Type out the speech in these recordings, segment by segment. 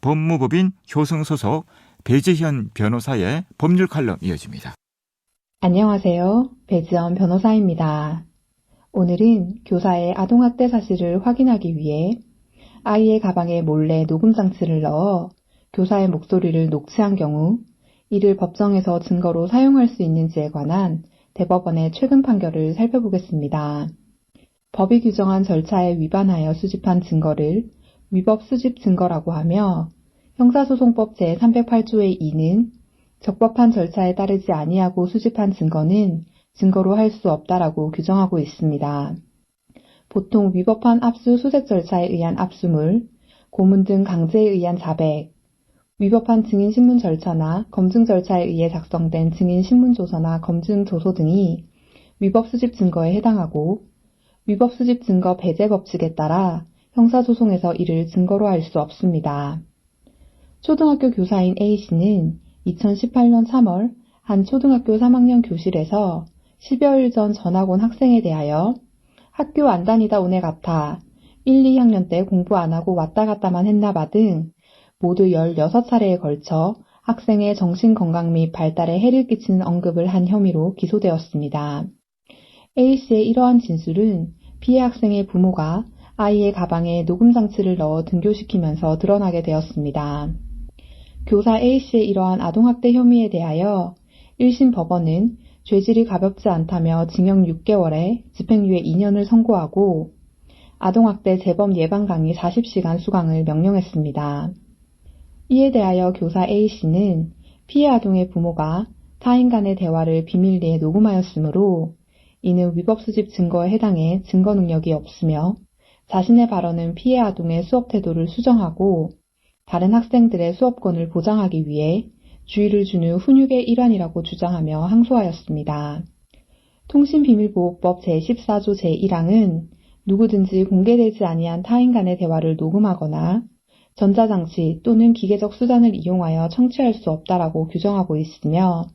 법무법인 효성 소속 배지현 변호사의 법률 칼럼 이어집니다. 안녕하세요. 배지현 변호사입니다. 오늘은 교사의 아동학대 사실을 확인하기 위해 아이의 가방에 몰래 녹음 장치를 넣어 교사의 목소리를 녹취한 경우 이를 법정에서 증거로 사용할 수 있는지에 관한 대법원의 최근 판결을 살펴보겠습니다. 법이 규정한 절차에 위반하여 수집한 증거를 위법 수집 증거라고 하며 형사소송법 제308조의 2는 적법한 절차에 따르지 아니하고 수집한 증거는 증거로 할 수 없다라고 규정하고 있습니다. 보통 위법한 압수 수색 절차에 의한 압수물, 고문 등 강제에 의한 자백, 위법한 증인신문 절차나 검증 절차에 의해 작성된 증인신문조서나 검증조서 등이 위법 수집 증거에 해당하고 위법 수집 증거 배제 법칙에 따라 형사소송에서 이를 증거로 할 수 없습니다. 초등학교 교사인 A씨는 2018년 3월 한 초등학교 3학년 교실에서 10여일 전 전학 온 학생에 대하여 학교 안 다니다 온 애 같아, 1, 2학년 때 공부 안 하고 왔다 갔다만 했나봐 등 모두 16차례에 걸쳐 학생의 정신건강 및 발달에 해를 끼치는 언급을 한 혐의로 기소되었습니다. A씨의 이러한 진술은 피해 학생의 부모가 아이의 가방에 녹음 장치를 넣어 등교시키면서 드러나게 되었습니다. 교사 A씨의 이러한 아동학대 혐의에 대하여 1심 법원은 죄질이 가볍지 않다며 징역 6개월에 집행유예 2년을 선고하고 아동학대 재범 예방 강의 40시간 수강을 명령했습니다. 이에 대하여 교사 A씨는 피해 아동의 부모가 타인 간의 대화를 비밀리에 녹음하였으므로 이는 위법 수집 증거에 해당해 증거 능력이 없으며 자신의 발언은 피해 아동의 수업 태도를 수정하고 다른 학생들의 수업권을 보장하기 위해 주의를 주는 훈육의 일환이라고 주장하며 항소하였습니다. 통신비밀보호법 제14조 제1항은 누구든지 공개되지 아니한 타인 간의 대화를 녹음하거나 전자장치 또는 기계적 수단을 이용하여 청취할 수 없다라고 규정하고 있으며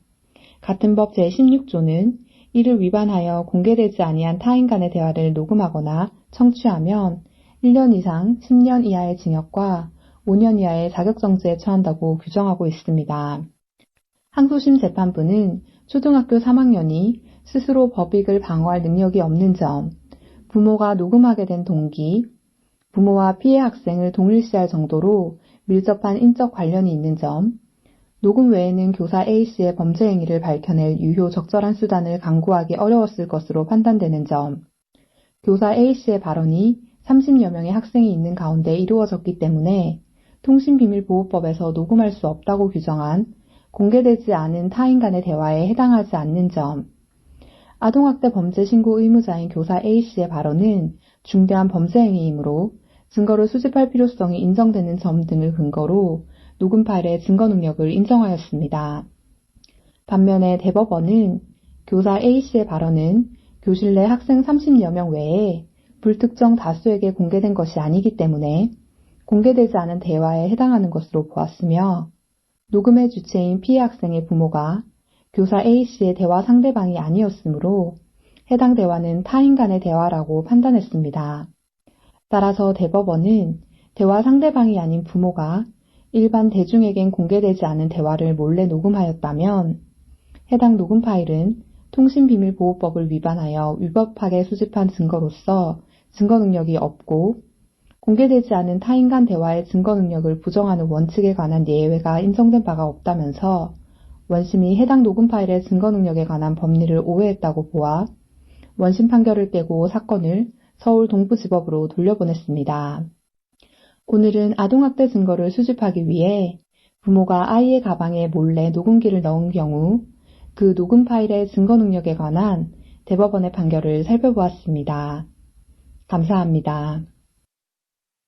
같은 법 제16조는 이를 위반하여 공개되지 아니한 타인 간의 대화를 녹음하거나 청취하면 1년 이상 10년 이하의 징역과 5년 이하의 자격정지에 처한다고 규정하고 있습니다. 항소심 재판부는 초등학교 3학년이 스스로 법익을 방어할 능력이 없는 점, 부모가 녹음하게 된 동기, 부모와 피해 학생을 동일시할 정도로 밀접한 인적 관련이 있는 점, 녹음 외에는 교사 A씨의 범죄 행위를 밝혀낼 유효 적절한 수단을 강구하기 어려웠을 것으로 판단되는 점, 교사 A씨의 발언이 30여 명의 학생이 있는 가운데 이루어졌기 때문에 통신비밀보호법에서 녹음할 수 없다고 규정한 공개되지 않은 타인 간의 대화에 해당하지 않는 점, 아동학대 범죄 신고 의무자인 교사 A씨의 발언은 중대한 범죄 행위이므로 증거를 수집할 필요성이 인정되는 점 등을 근거로 녹음 파일의 증거 능력을 인정하였습니다. 반면에 대법원은 교사 A씨의 발언은 교실 내 학생 30여 명 외에 불특정 다수에게 공개된 것이 아니기 때문에 공개되지 않은 대화에 해당하는 것으로 보았으며 녹음의 주체인 피해 학생의 부모가 교사 A씨의 대화 상대방이 아니었으므로 해당 대화는 타인 간의 대화라고 판단했습니다. 따라서 대법원은 대화 상대방이 아닌 부모가 일반 대중에겐 공개되지 않은 대화를 몰래 녹음하였다면 해당 녹음 파일은 통신비밀보호법을 위반하여 위법하게 수집한 증거로서 증거 능력이 없고 공개되지 않은 타인 간 대화의 증거 능력을 부정하는 원칙에 관한 예외가 인정된 바가 없다면서 원심이 해당 녹음 파일의 증거 능력에 관한 법리를 오해했다고 보아 원심 판결을 깨고 사건을 서울 동부지법으로 돌려보냈습니다. 오늘은 아동학대 증거를 수집하기 위해 부모가 아이의 가방에 몰래 녹음기를 넣은 경우 그 녹음 파일의 증거 능력에 관한 대법원의 판결을 살펴보았습니다. 감사합니다.